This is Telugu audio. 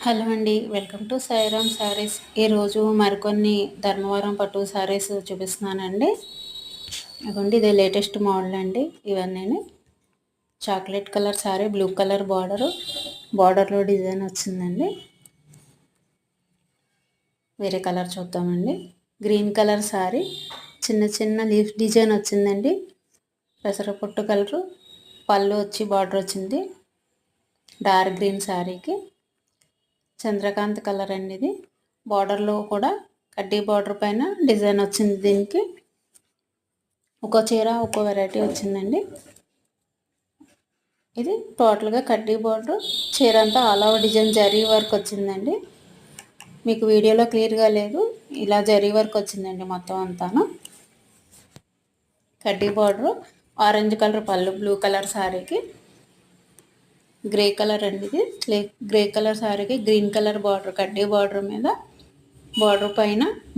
హలో అండి. Welcome to Sairam saris. ఈరోజు మరికొన్ని ధర్మవరం పట్టు శారీస్ చూపిస్తున్నానండి. అదిగోండి, ఇదే లేటెస్ట్ మోడల్ అండి. ఇవన్నీ chocolate colour sari, blue colour బార్డర్లో డిజైన్ వచ్చిందండి. వేరే కలర్ చూద్దామండి. గ్రీన్ కలర్ శారీ, చిన్న చిన్న లీఫ్ డిజైన్ వచ్చిందండి. పెసర పొట్టు కలరు, పళ్ళు వచ్చి బార్డర్ వచ్చింది. డార్క్ గ్రీన్ శారీకి చంద్రకాంత్ కలర్ అండి. ఇది బార్డర్లో కూడా కడ్డీ బార్డర్ పైన డిజైన్ వచ్చింది. దీనికి ఒక్కో చీర ఒక్కో వెరైటీ వచ్చిందండి. ఇది టోటల్గా కడ్డీ బార్డర్, చీర అంతా all over design zari work వచ్చిందండి. మీకు వీడియోలో క్లియర్గా లేదు, ఇలా జరీ వర్క్ వచ్చిందండి మొత్తం అంతాను. కడ్డీ బార్డర్, ఆరెంజ్ కలర్ పళ్ళు, బ్లూ కలర్ శారీకి గ్రే కలర్ అండి. ఇది గ్రే కలర్ శారీకి గ్రీన్ కలర్ బార్డర్, కడ్డీ బార్డర్ మీద బార్డర్ పైన